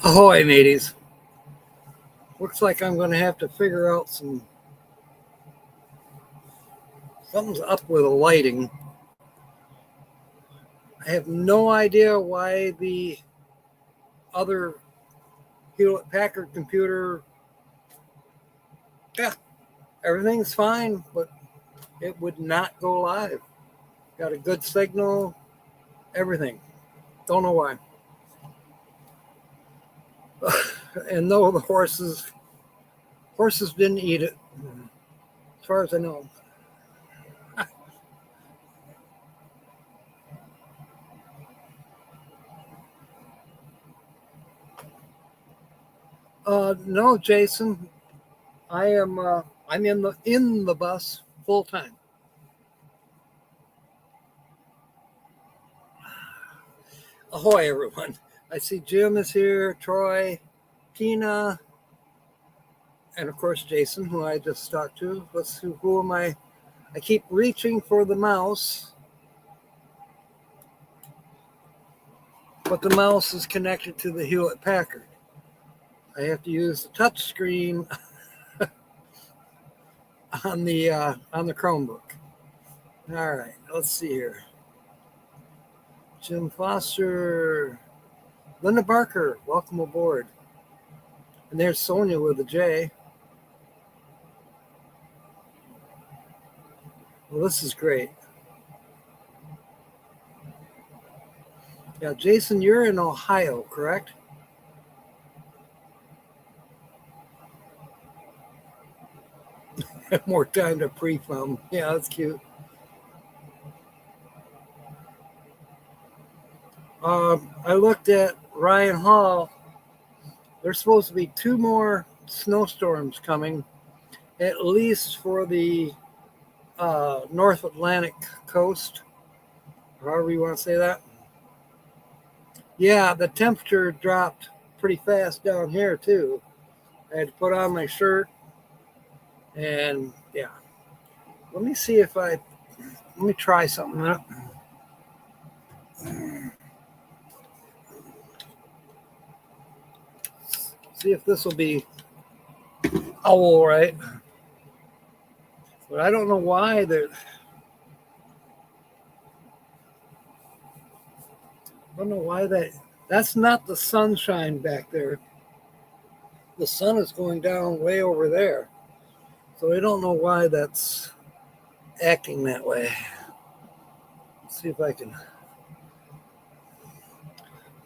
Ahoy, mateys. Looks like I'm going to have to figure out something's up with the lighting. I have no idea why the other Hewlett Packard computer, yeah, everything's fine, but it would not go live. Got a good signal, everything. Don't know why. And no, the horses didn't eat it, as far as I know. No, Jason, I'm in the bus full time. Ahoy, everyone. I see Jim is here, Troy, Tina, and of course Jason, who I just talked to. Let's see, who am I? I keep reaching for the mouse, but the mouse is connected to the Hewlett Packard. I have to use the touch screen on the Chromebook. All right, let's see here. Jim Foster, Linda Barker, welcome aboard. And there's Sonia with a J. Well, this is great. Yeah, Jason, you're in Ohio, correct? More time to pre-film. Yeah, that's cute. I looked at Ryan Hall. There's supposed to be 2 more snowstorms coming, at least for the North Atlantic coast, however you want to say that. Yeah, the temperature dropped pretty fast down here too. I had to put on my shirt, and yeah. Let me see if let me try something out. See if this will be all right. But I don't know why that's not the sunshine back there. The sun is going down way over there. So I don't know why that's acting that way. Let's see if I can.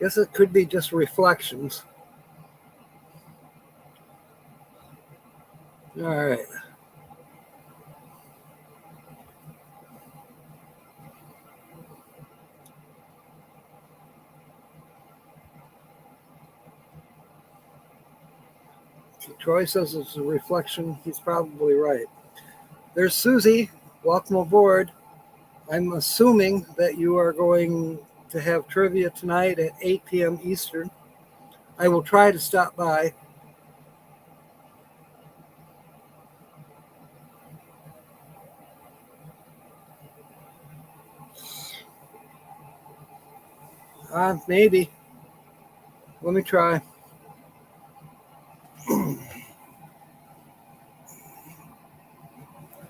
Guess it could be just reflections. All right. Troy says it's a reflection. He's probably right. There's Susie. Welcome aboard. I'm assuming that you are going to have trivia tonight at 8 p.m. Eastern. I will try to stop by. Maybe. Let me try.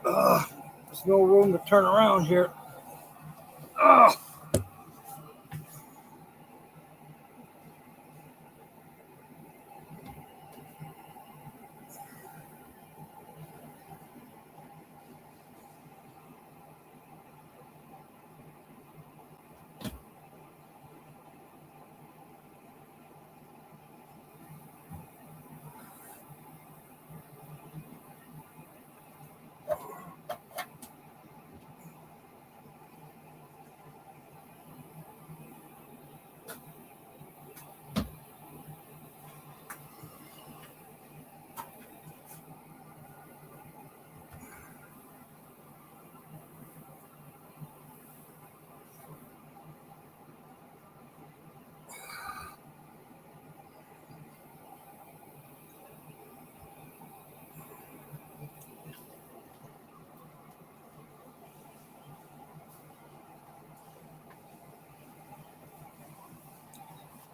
There's no room to turn around here.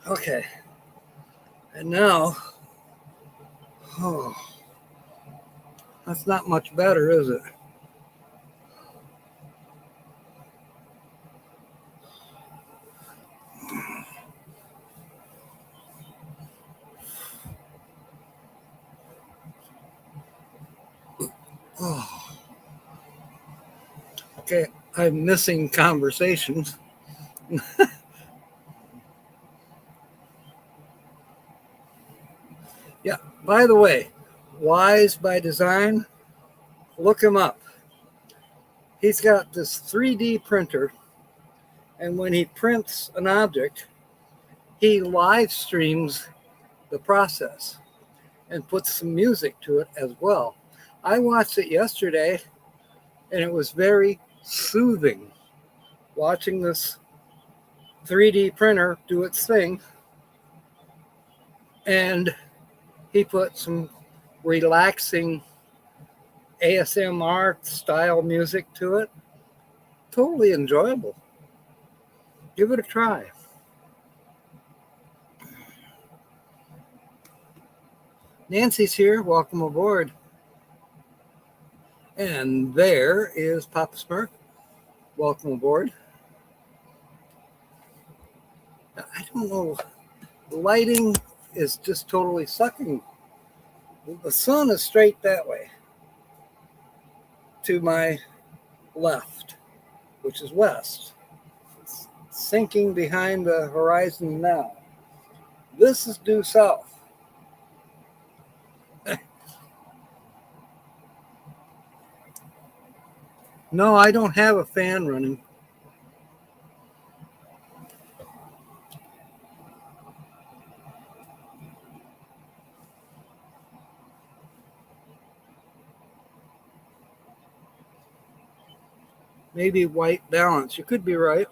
Okay. And now, oh, that's not much better, is it? Oh, okay. I'm missing conversations. Yeah. By the way, Wise by Design, look him up. He's got this 3D printer, and when he prints an object, he live streams the process and puts some music to it as well. I watched it yesterday, and it was very soothing watching this 3D printer do its thing. And he put some relaxing ASMR style music to it. Totally enjoyable. Give it a try. Nancy's here. Welcome aboard. And there is Papa Smurf. Welcome aboard. I don't know. The lighting is just totally sucking. The sun is straight that way to my left, which is west. It's sinking behind the horizon now. This is due south. No, I don't have a fan running. Maybe white balance. You could be right.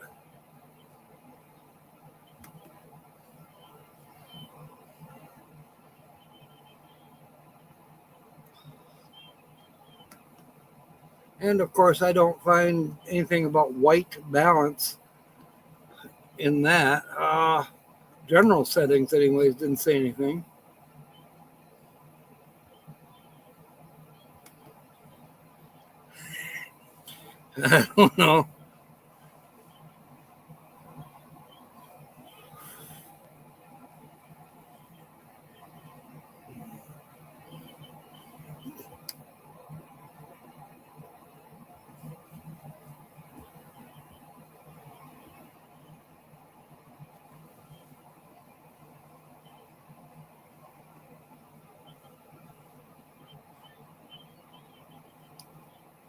And of course, I don't find anything about white balance in that. General settings, anyways, didn't say anything. I don't know.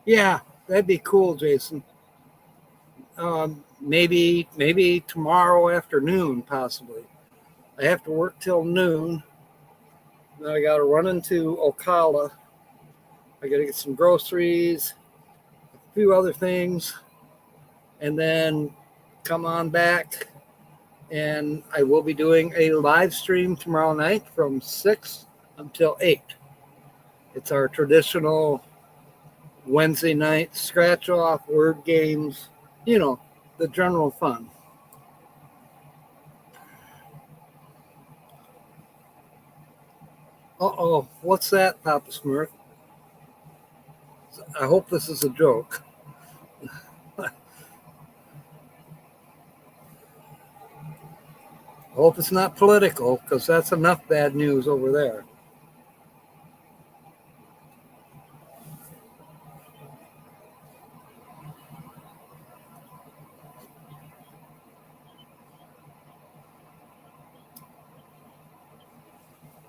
Yeah, that'd be cool, Jason. Maybe tomorrow afternoon, possibly. I have to work till noon. Then I got to run into Ocala. I got to get some groceries, a few other things, and then come on back. And I will be doing a live stream tomorrow night from 6 until 8. It's our traditional Wednesday night scratch off, word games, you know, the general fun. Uh-oh, what's that, Papa Smurf? I hope this is a joke. I hope it's not political, because that's enough bad news over there.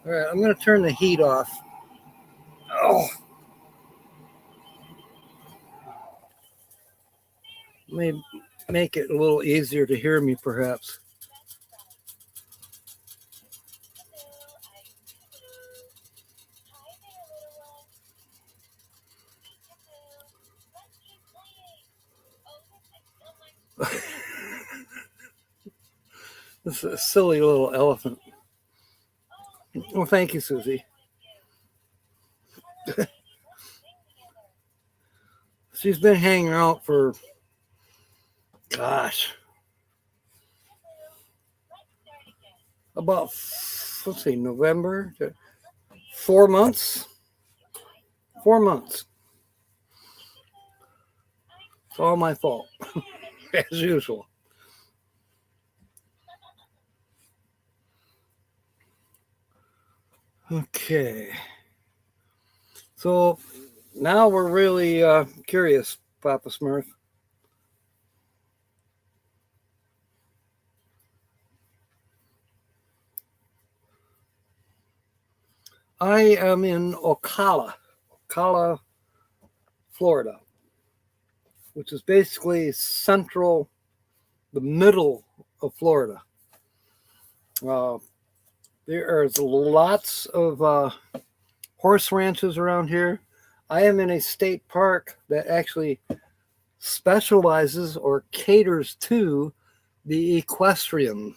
All right, I'm going to turn the heat off. Oh, let me make it a little easier to hear me, perhaps. This is a silly little elephant. Well, thank you, Susie. She's been hanging out for, gosh, about, let's see, November, 4 months. 4 months. It's all my fault, as usual. Okay. So now we're really curious, Papa Smurf. I am in Ocala, Florida, which is basically central, the middle of Florida. There's lots of horse ranches around here. I am in a state park that actually specializes or caters to the equestrian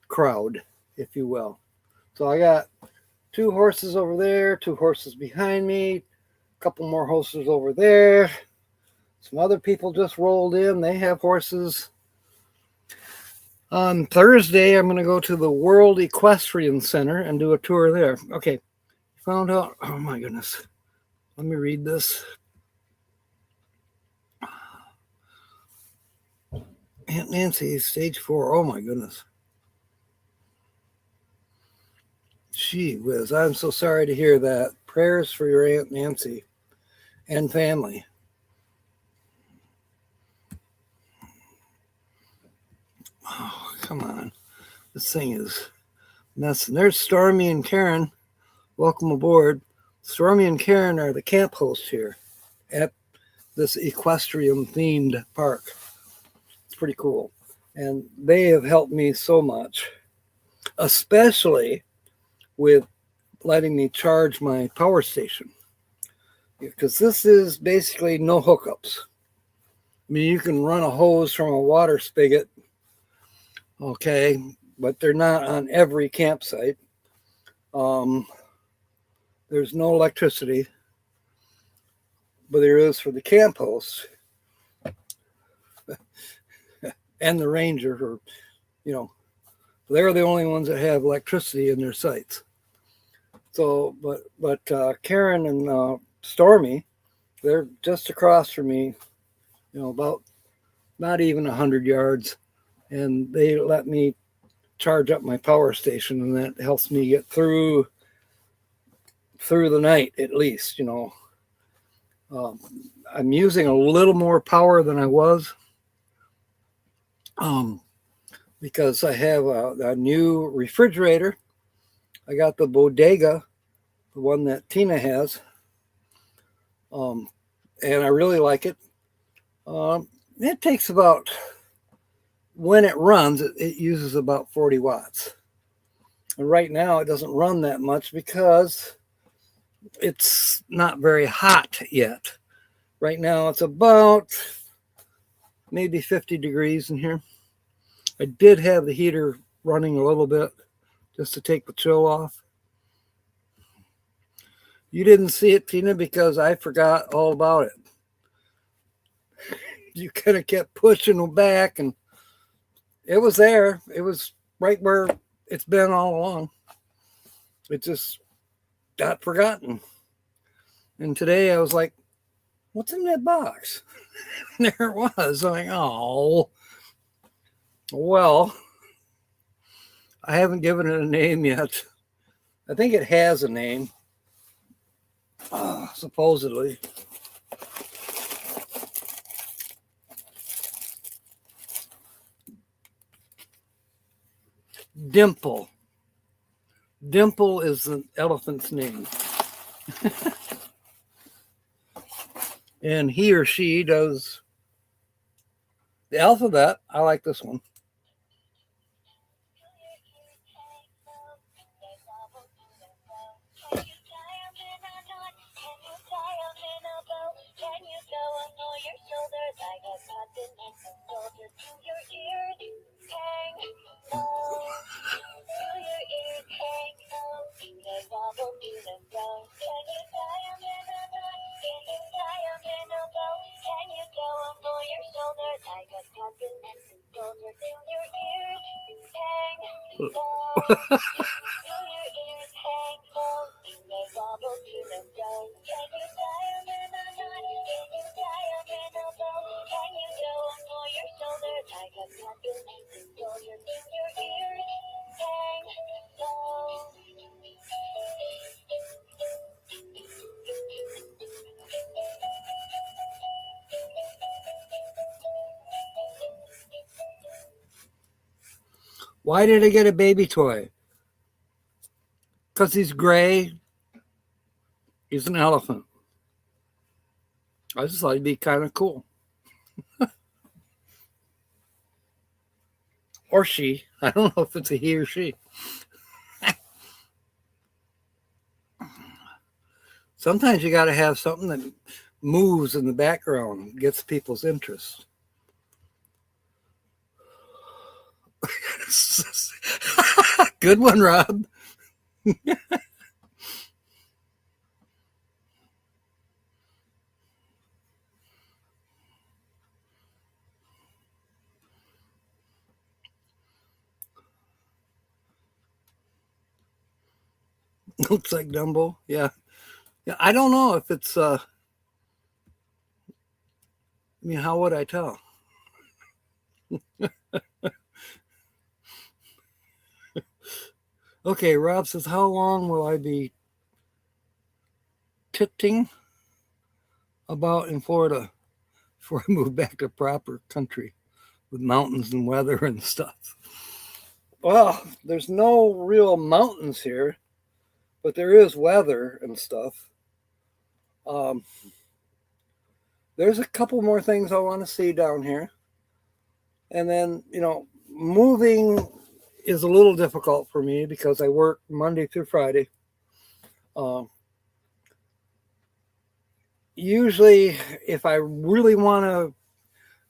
crowd, if you will. So I got 2 horses over there, 2 horses behind me, a couple more horses over there. Some other people just rolled in. They have horses. On Thursday, I'm going to go to the World Equestrian Center and do a tour there. Okay, found out. Oh my goodness. Let me read this. Aunt Nancy, stage 4. Oh my goodness. Gee whiz, I'm so sorry to hear that. Prayers for your Aunt Nancy and family. Oh, come on. This thing is messing. There's Stormy and Karen. Welcome aboard. Stormy and Karen are the camp hosts here at this equestrian themed park. It's pretty cool. And they have helped me so much, especially with letting me charge my power station. Because this is basically no hookups. I mean, you can run a hose from a water spigot, okay, but they're not on every campsite. There's no electricity, but there is for the camp hosts and the ranger, or, you know, they're the only ones that have electricity in their sites. So, but Karen and Stormy, they're just across from me, you know, about not even 100 yards, and they let me charge up my power station, and that helps me get through the night at least, you know. I'm using a little more power than I was, because I have a new refrigerator. I got the Bodega, the one that Tina has, and I really like it. It takes about, when it runs, it uses about 40 watts. And right now it doesn't run that much because it's not very hot yet. Right now it's about maybe 50 degrees in here. I did have the heater running a little bit just to take the chill off. You didn't see it, Tina, because I forgot all about it. You kind of kept pushing them back, and it was there. It was right where it's been all along. It just got forgotten. And today I was like, what's in that box? And there it was. I'm like, oh, well, I haven't given it a name yet. I think it has a name, supposedly. Dimple. Dimple is the elephant's name. And he or she does the alphabet. I like this one. Why did I get a baby toy? Because he's gray. He's an elephant. I just thought he'd be kind of cool. Or she. I don't know if it's a he or she. Sometimes you got to have something that moves in the background, gets people's interest. Good one, Rob. Looks like Dumbo. Yeah. Yeah. I don't know if it's, I mean, how would I tell? Okay, Rob says, how long will I be titting about in Florida before I move back to proper country with mountains and weather and stuff? Well, there's no real mountains here, but there is weather and stuff. There's a couple more things I want to see down here. And then, moving is a little difficult for me because I work Monday through Friday. Usually, if I really want to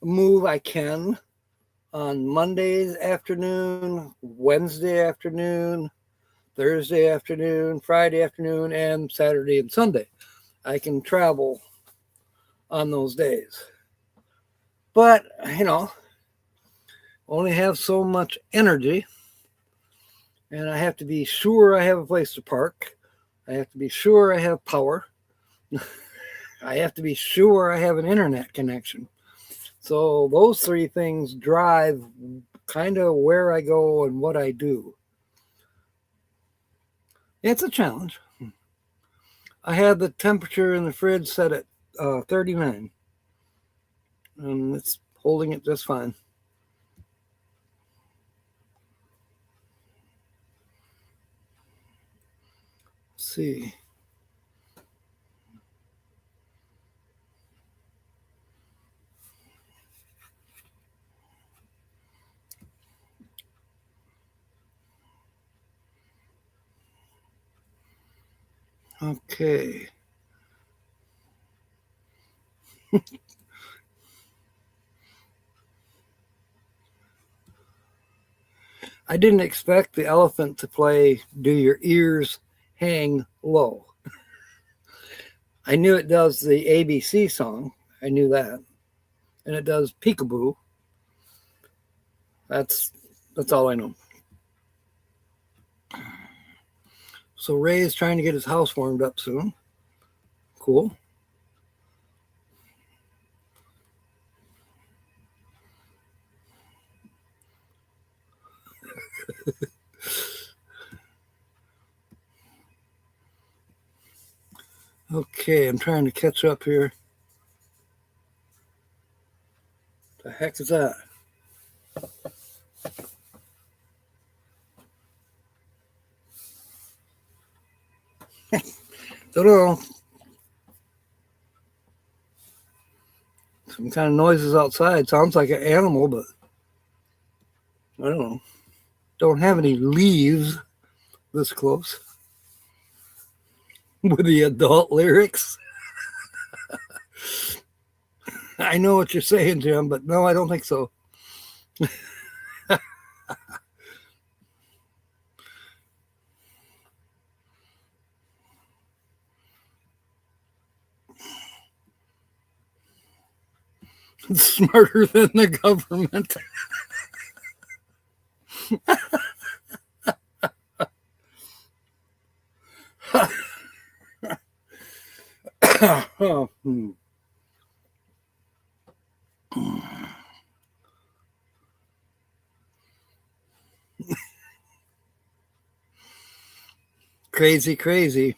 move, I can on Monday afternoon, Wednesday afternoon, Thursday afternoon, Friday afternoon, and Saturday and Sunday. I can travel on those days. But, only have so much energy, and I have to be sure I have a place to park. I have to be sure I have power. I have to be sure I have an internet connection. So those three things drive kind of where I go and what I do. It's a challenge. I had the temperature in the fridge set at 39, and it's holding it just fine. Let's see. Okay. I didn't expect the elephant to play Do Your Ears Hang Low. I knew it does the ABC song. I knew that. And it does Peekaboo. That's all I know. So Ray is trying to get his house warmed up soon. Cool. Okay, I'm trying to catch up here. The heck is that? Don't know. Some kind of noises outside. Sounds like an animal, but I don't know. Don't have any leaves this close with the adult lyrics. I know what you're saying, Jim, but no, I don't think so. Smarter than the government. Crazy, crazy.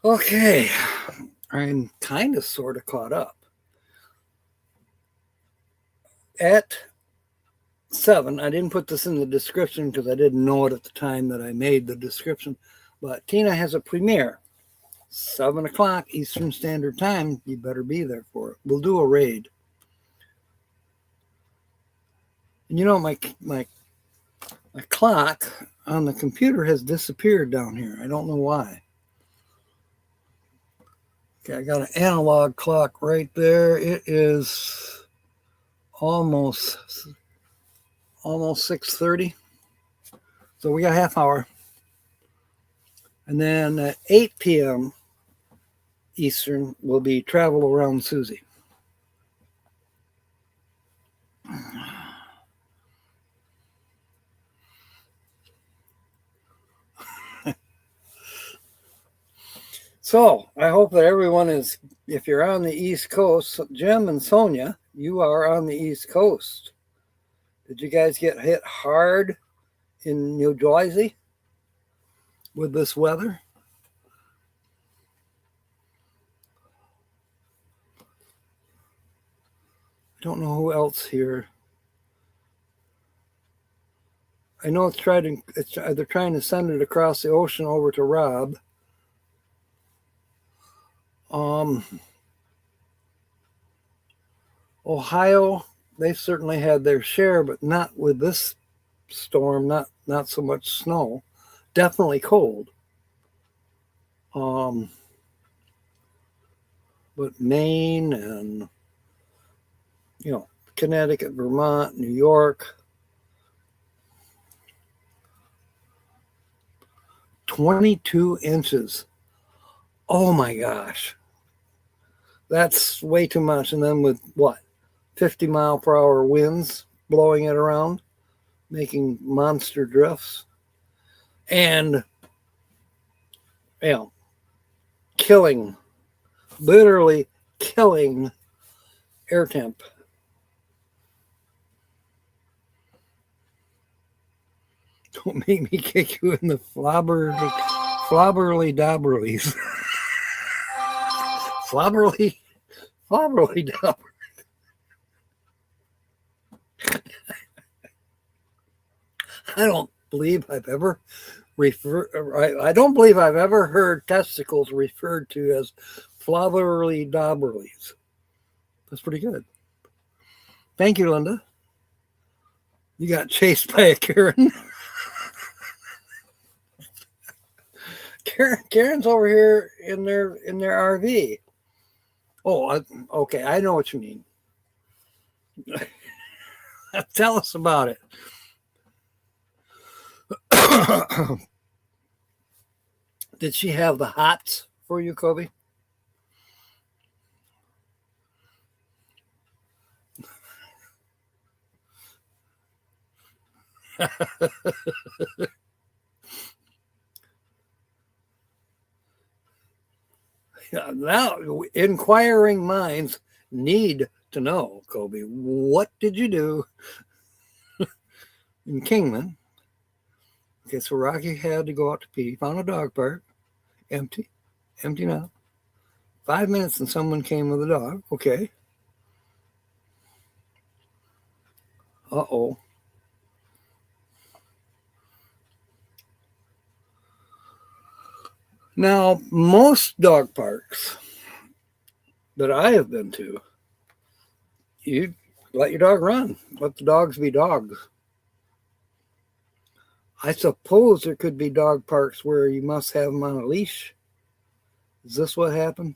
Okay, I'm kind of sort of caught up. At 7, I didn't put this in the description because I didn't know it at the time that I made the description, but Tina has a premiere. 7 o'clock Eastern Standard Time. You better be there for it. We'll do a raid. And you know, my clock on the computer has disappeared down here. I don't know why. Okay, I got an analog clock right there. It is almost 6:30. So we got a half hour. And then at 8 p.m. Eastern will be Travel Around Susie. So I hope that everyone is, if you're on the East Coast, Jim and Sonia, you are on the East Coast. Did you guys get hit hard in New Jersey with this weather? I don't know who else here. I know they're trying to send it across the ocean over to Rob. Ohio, they've certainly had their share, but not with this storm, not so much snow. Definitely cold. But Maine and, Connecticut, Vermont, New York, 22 inches. Oh my gosh. That's way too much. And then with 50 mile per hour winds blowing it around, making monster drifts. And, literally killing air temp. Don't make me kick you in the flobberly dobberlies. Flobberly dobberlies. I don't believe I've ever heard testicles referred to as flobberly dobberlies. That's pretty good. Thank you, Linda. You got chased by a Karen. Karen's over here in their RV. Oh, okay. I know what you mean. Tell us about it. Did she have the hots for you, Kobe? Now, inquiring minds need to know, Kobe. What did you do in Kingman? Okay, so Rocky had to go out to pee, found a dog park, empty now. 5 minutes and someone came with a dog. Okay. Uh-oh. Now, most dog parks that I have been to, you let your dog run. Let the dogs be dogs. I suppose there could be dog parks where you must have them on a leash. Is this what happened?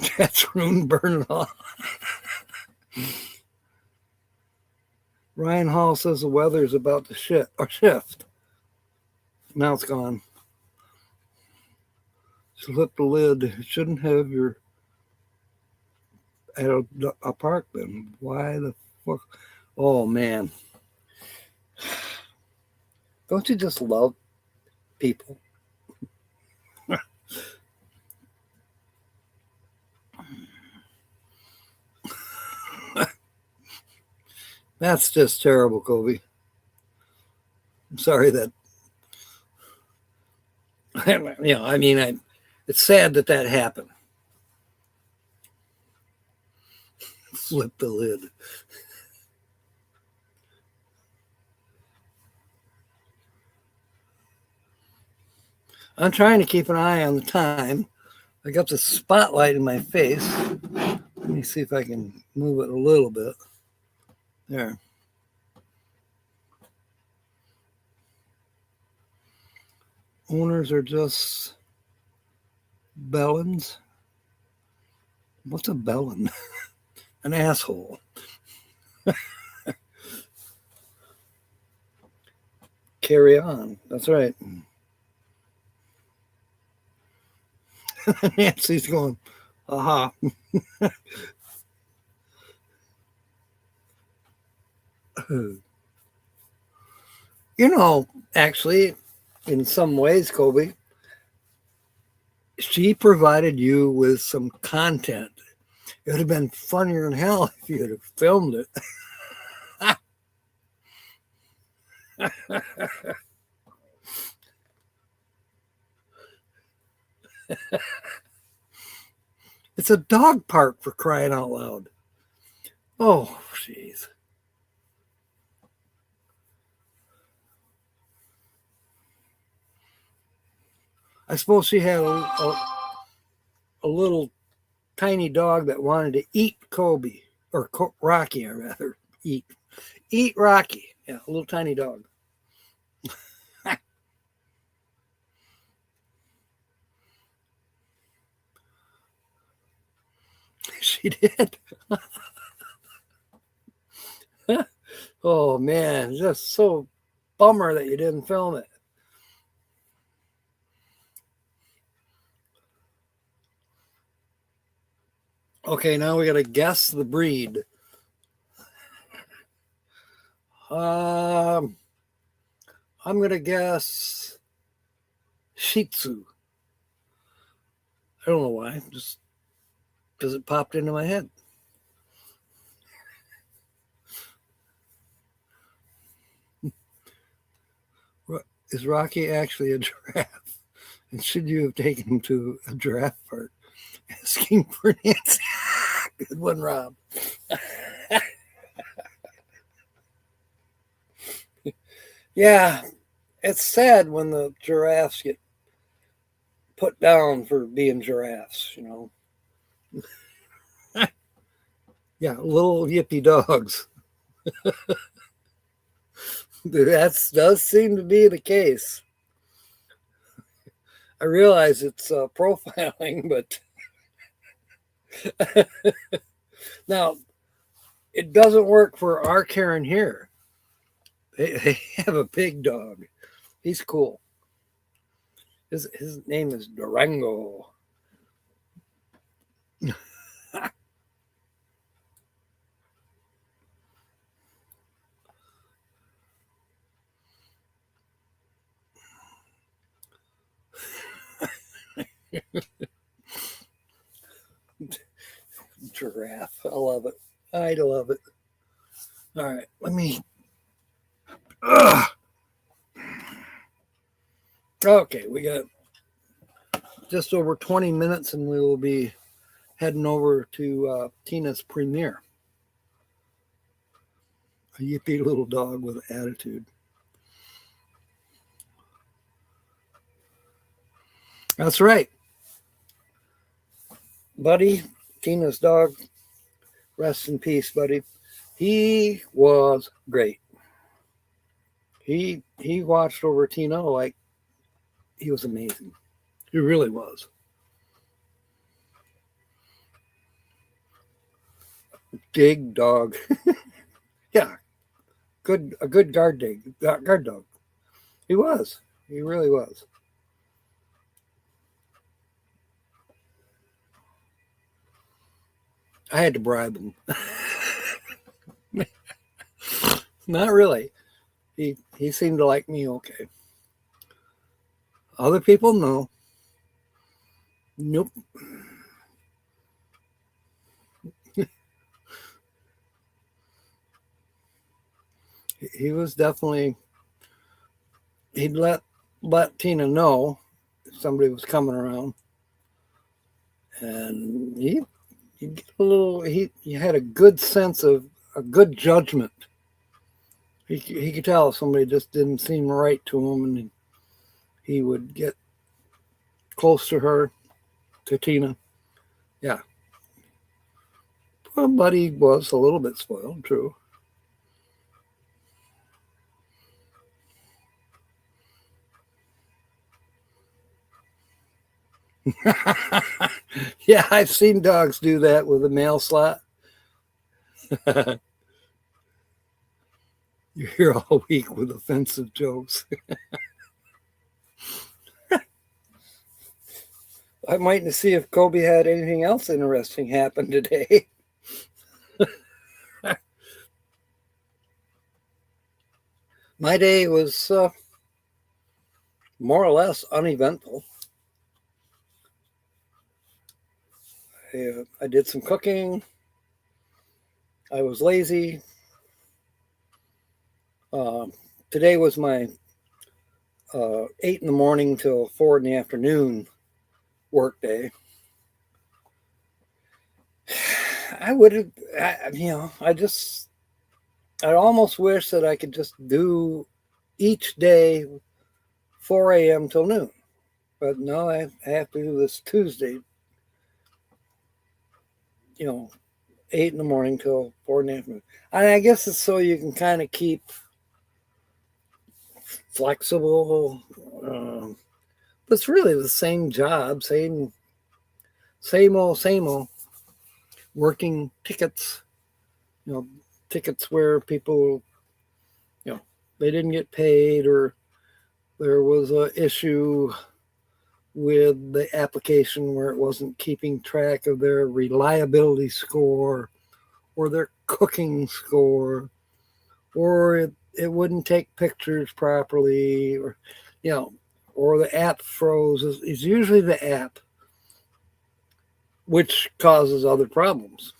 Cats ruined burning off. Ryan Hall says the weather is about to shift. Now it's gone. Flip the lid. It shouldn't have your at a park then. Why the fuck? Oh man. Don't you just love people? That's just terrible, Kobe. I'm sorry that. I mean, it's sad that happened. Flip the lid. I'm trying to keep an eye on the time. I got the spotlight in my face. Let me see if I can move it a little bit. There. Owners are just bellends. What's a bellend? An asshole. Carry on. That's right. Nancy's going, aha. Actually, in some ways, Kobe, she provided you with some content. It would have been funnier than hell if you had filmed it. It's a dog park, for crying out loud. Oh, jeez. I suppose she had a little tiny dog that wanted to eat Kobe, or Rocky, or rather, eat Rocky. Yeah, a little tiny dog. She did. Oh man, just so bummer that you didn't film it. Okay, now we got to guess the breed. I'm gonna guess Shih Tzu. I don't know why, just because it popped into my head. Is Rocky actually a giraffe? And should you have taken him to a giraffe park? Asking for Nancy. Good one, Rob. Yeah, it's sad when the giraffes get put down for being giraffes, Yeah, little yippy dogs. That does seem to be the case. I realize it's profiling, but now it doesn't work for our Karen here. They have a big dog. He's cool. His name is Durango. Giraffe. I love it. I love it. All right, let me. Okay, we got just over 20 minutes and we will be heading over to Tina's premiere. A yippy little dog with attitude. That's right. Buddy, Tina's dog, rest in peace, buddy. He was great. He watched over Tina like he was amazing. He really was. Dig dog. Yeah, a good guard dog. He was. He really was. I had to bribe him. Not really. He seemed to like me okay. Other people, no. Nope. He was definitely. He'd let Tina know if somebody was coming around, and he get a little. He had a good sense of a good judgment. He could tell if somebody just didn't seem right to him, and he would get close to her, to Tina. Yeah, but he was a little bit spoiled, true. Yeah, I've seen dogs do that with a mail slot. You're here all week with offensive jokes. I'm waiting to see if Kobe had anything else interesting happen today. My day was more or less uneventful. I did some cooking. I was lazy. Uh, Today was my 8 in the morning till 4 in the afternoon work day. I would have, I almost wish that I could just do each day 4 a.m. till noon. But no, I have to do this Tuesday, 8 in the morning till 4 in the afternoon. And I guess it's so you can kind of keep flexible. But it's really the same job, same old, working tickets, tickets where people, they didn't get paid, or there was an issue with the application where it wasn't keeping track of their reliability score or their cooking score, or it wouldn't take pictures properly, or the app froze. It's usually the app, which causes other problems.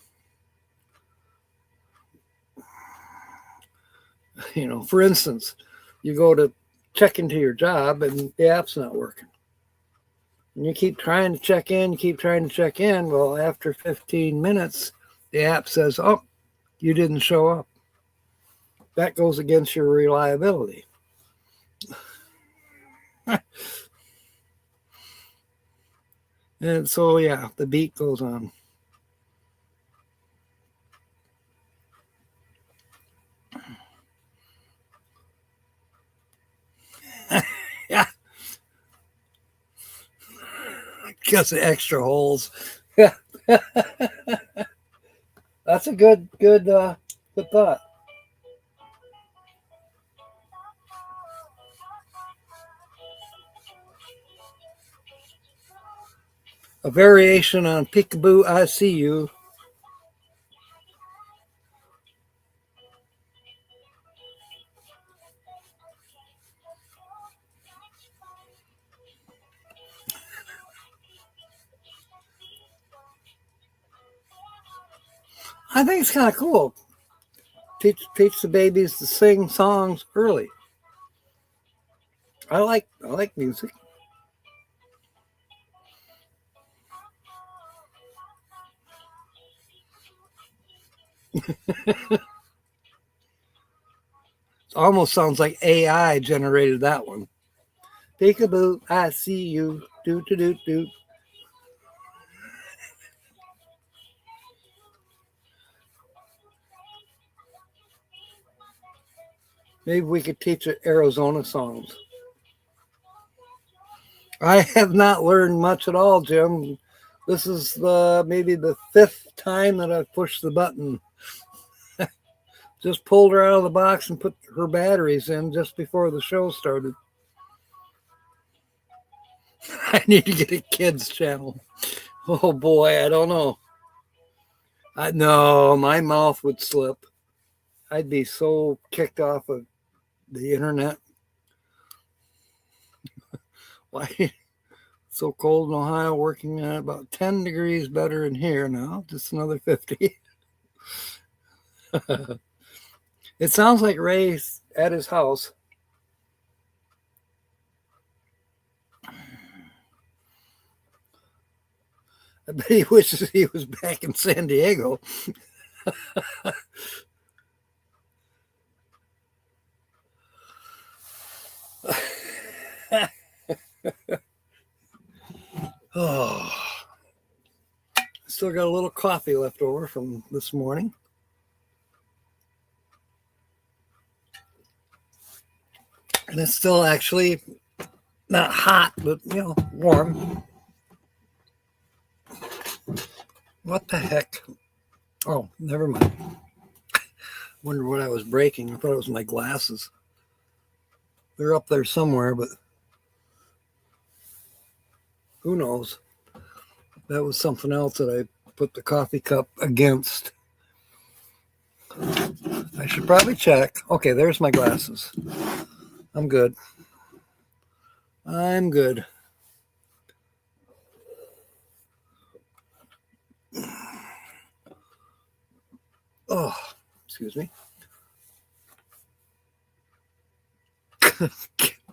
For instance, you go to check into your job and the app's not working. And you keep trying to check in. Well, after 15 minutes, the app says, oh, you didn't show up. That goes against your reliability. And so, yeah, the beat goes on. Yeah. Because of extra holes. Yeah. That's a good thought. A variation on Peekaboo, I See You. I think it's kind of cool. Teach the babies to sing songs early. I like music. It almost sounds like AI generated that one. Peekaboo, I see you. Do do do do. Maybe we could teach it Arizona songs. I have not learned much at all, Jim. This is maybe the 5th time that I've pushed the button. Just pulled her out of the box and put her batteries in just before the show started. I need to get a kids channel. Oh boy, I don't know. No, my mouth would slip. I'd be so kicked off of the internet. Why? It's so cold in Ohio, working at about 10 degrees better in here now, just another 50. It sounds like Ray's at his house. I bet he wishes he was back in San Diego. Oh, still got a little coffee left over from this morning. And it's still actually not hot, but, warm. What the heck? Oh, never mind. Wonder what I was breaking. I thought it was my glasses. They're up there somewhere, but who knows? That was something else that I put the coffee cup against. I should probably check. Okay, there's my glasses. I'm good. I'm good. Oh, excuse me.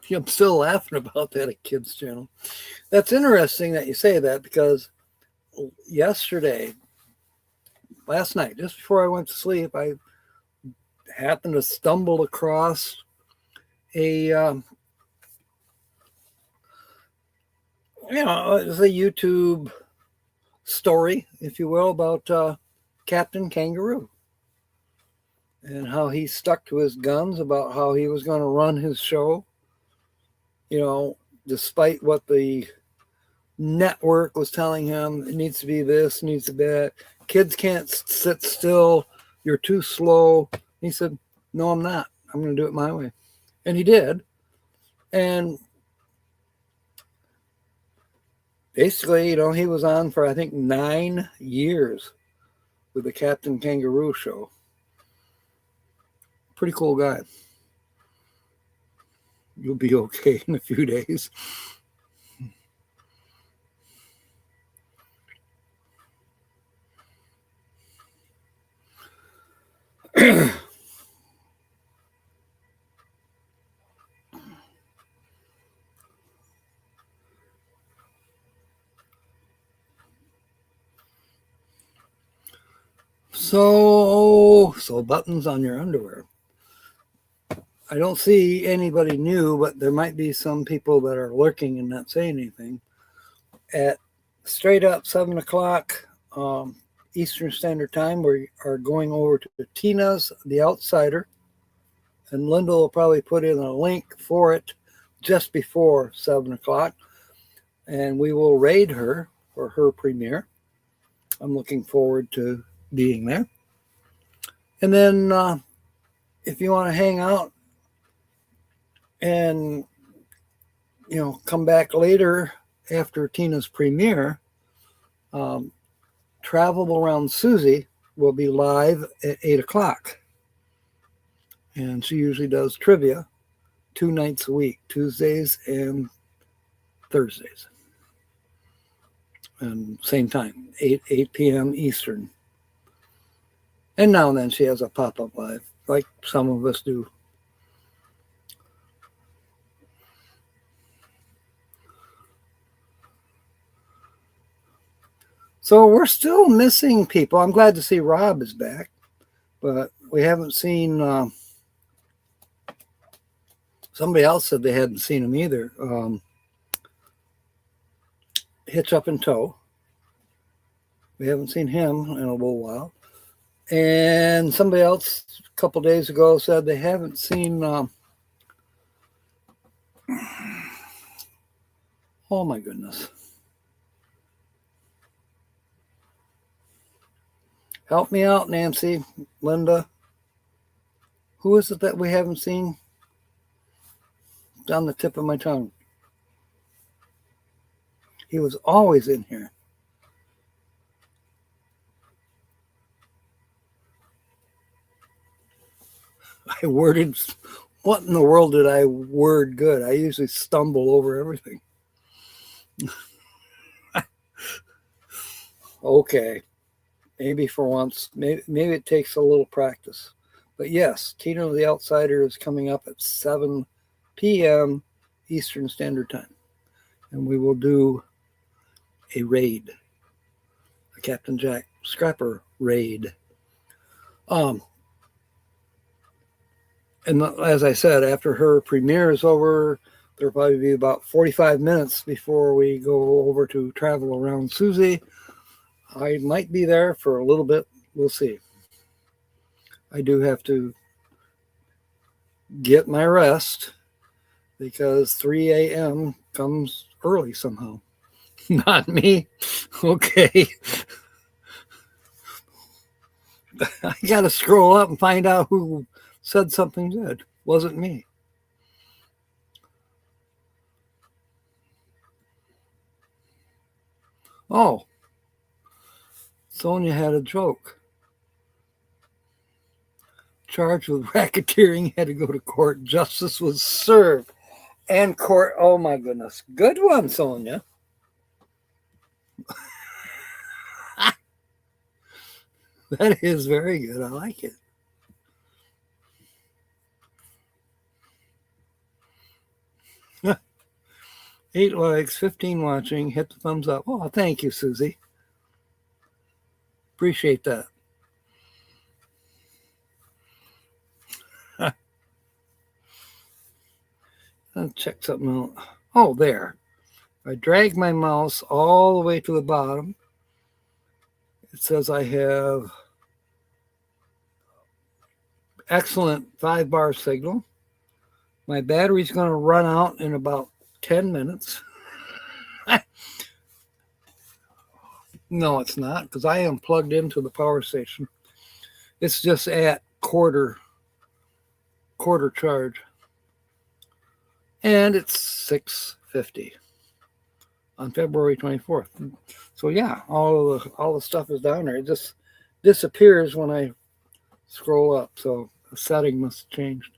I'm still laughing about that at Kids Channel. That's interesting that you say that, because last night, just before I went to sleep, I happened to stumble across it was a YouTube story, if you will, about Captain Kangaroo and how he stuck to his guns about how he was going to run his show, despite what the network was telling him. It needs to be this, needs to be that. Kids can't sit still. You're too slow. He said, no, I'm not. I'm going to do it my way. And he did. And basically, he was on for, I think, 9 years with the Captain Kangaroo show. Pretty cool guy. You'll be okay in a few days. So buttons on your underwear. I don't see anybody new, but there might be some people that are lurking and not saying anything. At straight up 7 o'clock Eastern Standard Time, we are going over to Tina's The Outsider, and Linda will probably put in a link for it just before 7 o'clock, and we will raid her for her premiere. I'm looking forward to being there. And then if you want to hang out and come back later after Tina's premiere, Travel Around Susie will be live at 8 o'clock. And she usually does trivia 2 nights a week, Tuesdays and Thursdays. And same time, 8 p.m. Eastern. And now and then she has a pop-up live, like some of us do. So we're still missing people. I'm glad to see Rob is back, but we haven't seen. Somebody else said they hadn't seen him either. Hitch Up and Tow. We haven't seen him in a little while. And somebody else a couple days ago said they haven't seen. Oh my goodness. Help me out, Nancy, Linda. Who is it that we haven't seen? It's on the tip of my tongue. He was always in here. I worded, what in the world did I word good? I usually stumble over everything. Okay, maybe for once, maybe it takes a little practice. But yes, Tino the Outsider is coming up at 7 p.m. Eastern Standard Time. And we will do a raid, a Captain Jack Scrapper raid. And as I said, after her premiere is over, there'll probably be about 45 minutes before we go over to Travel Around Susie. I might be there for a little bit. We'll see. I do have to get my rest because 3 a.m. comes early somehow. Not me. Okay. I got to scroll up and find out who said something good. Wasn't me. Oh, Sonia had a joke. Charged with racketeering, had to go to court. Justice was served. And court, oh my goodness. Good one, Sonia. That is very good. I like it. 8 likes, 15 watching. Hit the thumbs up. Oh, thank you, Susie. Appreciate that. I'll check something out. Oh, there. I drag my mouse all the way to the bottom. It says I have excellent 5-bar signal. My battery's going to run out in about 10 minutes. No, it's not, because I am plugged into the power station. It's just at quarter charge. And it's 6:50 on February 24th. So yeah, all the stuff is down there. It just disappears when I scroll up. So the setting must have changed.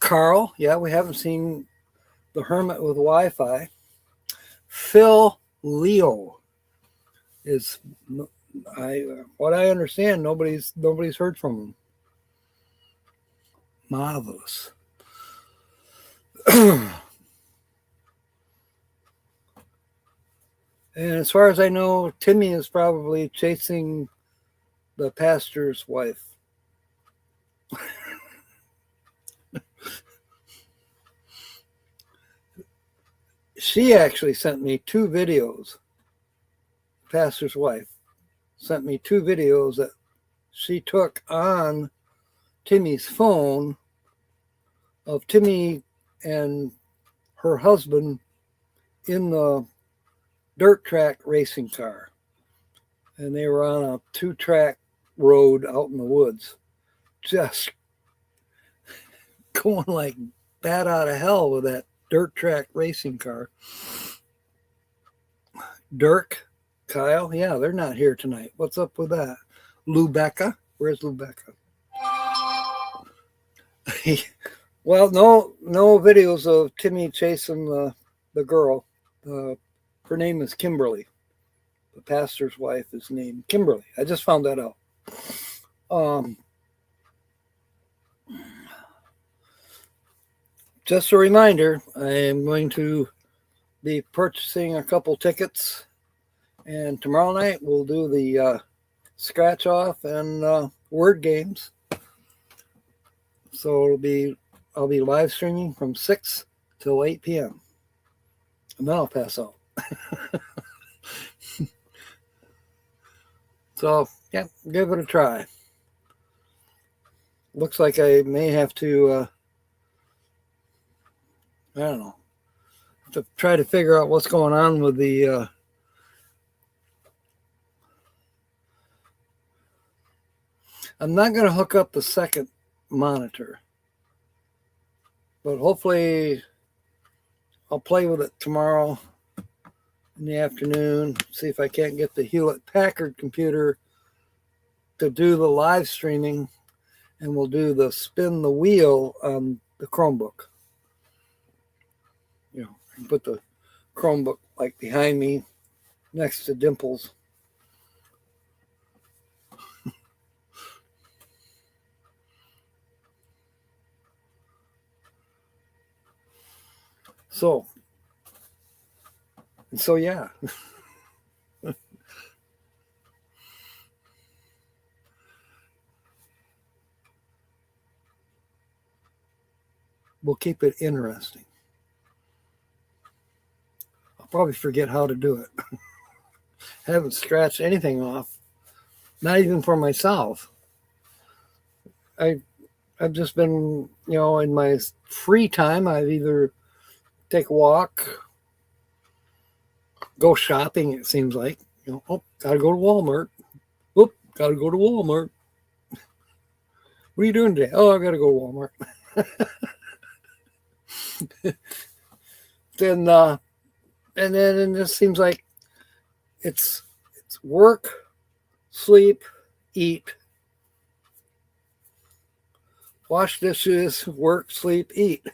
Carl, yeah, we haven't seen the Hermit with Wi-Fi. Phil Leo is, what I understand, nobody's heard from him. Marvelous. And as far as I know, Timmy is probably chasing the pastor's wife. She actually sent me 2 videos. Pastor's wife sent me 2 videos that she took on Timmy's phone of Timmy and her husband in the dirt track racing car. And they were on a 2-track road out in the woods, just going like bat out of hell with that dirt track racing car. Dirk, Kyle, yeah, they're not here tonight. What's up with that? Lubecca, where's Lubecca? Well, no videos of Timmy chasing the girl. Her name is Kimberly. The pastor's wife is named Kimberly. I just found that out. Just a reminder, I am going to be purchasing a couple tickets, and tomorrow night we'll do the scratch off and word games. So I'll be live streaming from 6 till 8 p.m. and then I'll pass out. So yeah, give it a try. Looks like I may have to I don't know, to try to figure out what's going on with the I'm not going to hook up the second monitor, but hopefully I'll play with it tomorrow in the afternoon, see if I can't get the Hewlett-Packard computer to do the live streaming, and we'll do the spin the wheel on the Chromebook. You know, I can put the Chromebook like behind me next to Dimples. So yeah. We'll keep it interesting. I'll probably forget how to do it. I haven't scratched anything off, not even for myself. I've just been, in my free time, I've either take a walk, go shopping, it seems like. Gotta go to Walmart. Gotta go to Walmart. What are you doing today? Oh, I gotta go to Walmart. Then and then it just seems like it's work, sleep, eat, wash dishes, work, sleep, eat. I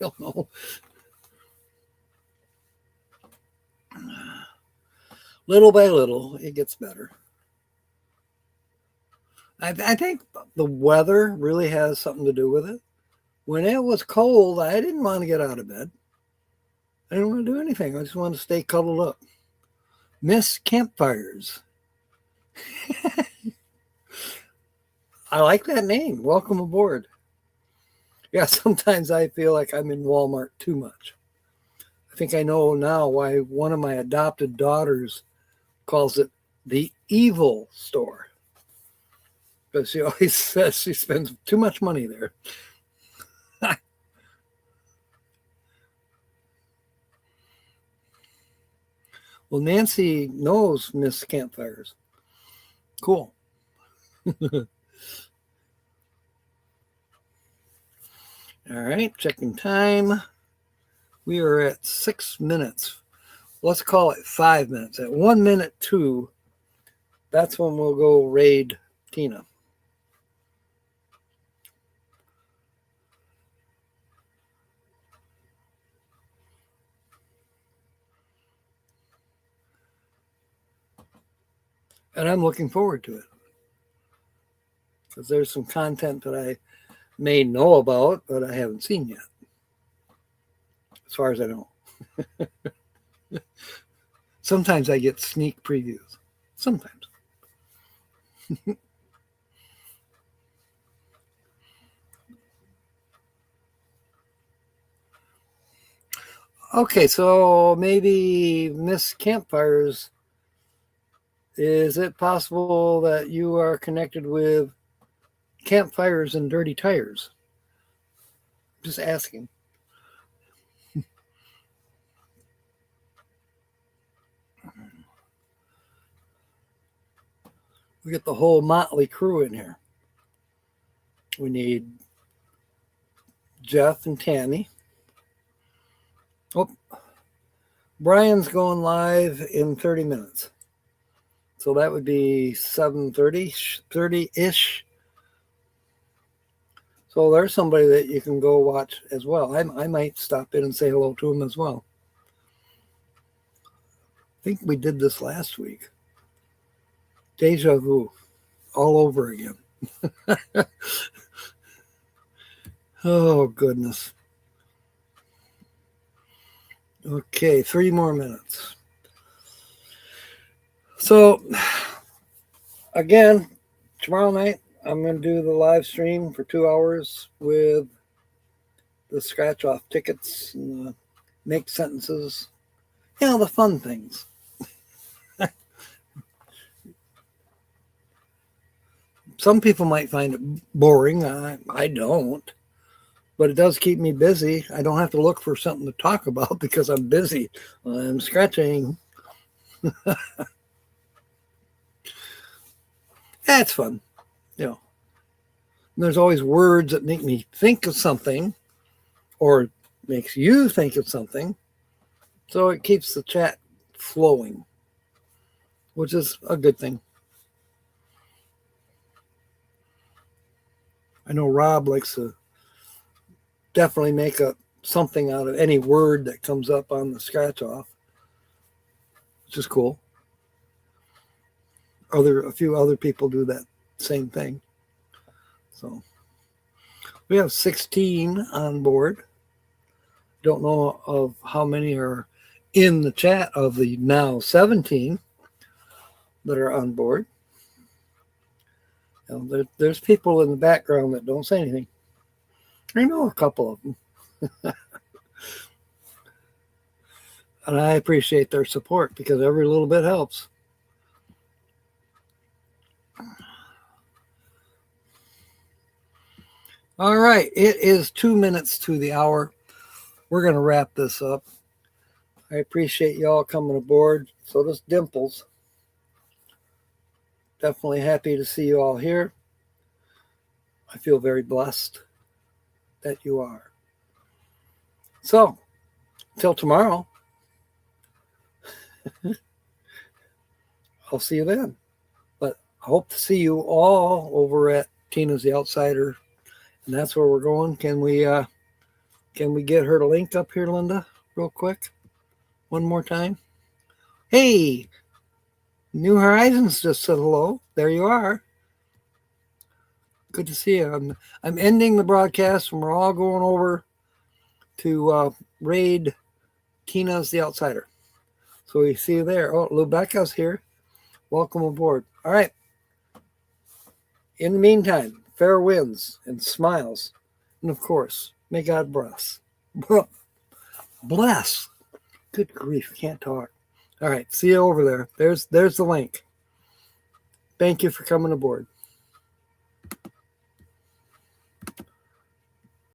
don't know. Little by little, it gets better. I think the weather really has something to do with it. When it was cold, I didn't want to get out of bed. I didn't want to do anything. I just wanted to stay cuddled up. Miss campfires. I like that name. Welcome aboard. Yeah, sometimes I feel like I'm in Walmart too much. I think I know now why one of my adopted daughters calls it the evil store. Because she always says she spends too much money there. Well, Nancy knows Miss Campfires. Cool. All right, checking time. We are at 6 minutes. Let's call it 5 minutes. At 1 minute 2, that's when we'll go raid Tina. And I'm looking forward to it. Because there's some content that I may know about, but I haven't seen yet. As far as I know. Sometimes I get sneak previews. Sometimes. Okay, so maybe Miss Campfires, is it possible that you are connected with Campfires and Dirty Tires? Just asking. We get the whole motley crew in here. We need Jeff and Tammy. Oh, Brian's going live in 30 minutes. So that would be 7:30, 30-ish. So there's somebody that you can go watch as well. I might stop in and say hello to him as well. I think we did this last week. Deja vu. All over again. Oh, goodness. Okay, 3 more minutes. So, again, tomorrow night, I'm going to do the live stream for 2 hours with the scratch off tickets and make sentences. The fun things. Some people might find it boring. I don't. But it does keep me busy. I don't have to look for something to talk about because I'm busy. I'm scratching. That's fun. And there's always words that make me think of something or makes you think of something. So it keeps the chat flowing, which is a good thing. I know Rob likes to definitely make something out of any word that comes up on the scratch off, which is cool. A few other people do that same thing. So we have 16 on board. Don't know of how many are in the chat of the now 17 that are on board. You know, there's people in the background that don't say anything. I know a couple of them. And I appreciate their support because every little bit helps. All right, it is 2 minutes to the hour. We're going to wrap this up. I appreciate y'all coming aboard. So does Dimples. Definitely happy to see you all here. I feel very blessed that you are. So, till tomorrow, I'll see you then. But I hope to see you all over at Tina's the Outsider. And that's where we're going. Can we get her to link up here, Linda, real quick? One more time. Hey, New Horizons just said hello. There you are. Good to see you. I'm ending the broadcast and we're all going over to raid Tina's the Outsider. So we see you there. Oh, Lubeca's here. Welcome aboard. All right. In the meantime, fair winds and smiles. And of course, may God bless. Bless. Good grief, can't talk. All right, see you over there. There's the link. Thank you for coming aboard.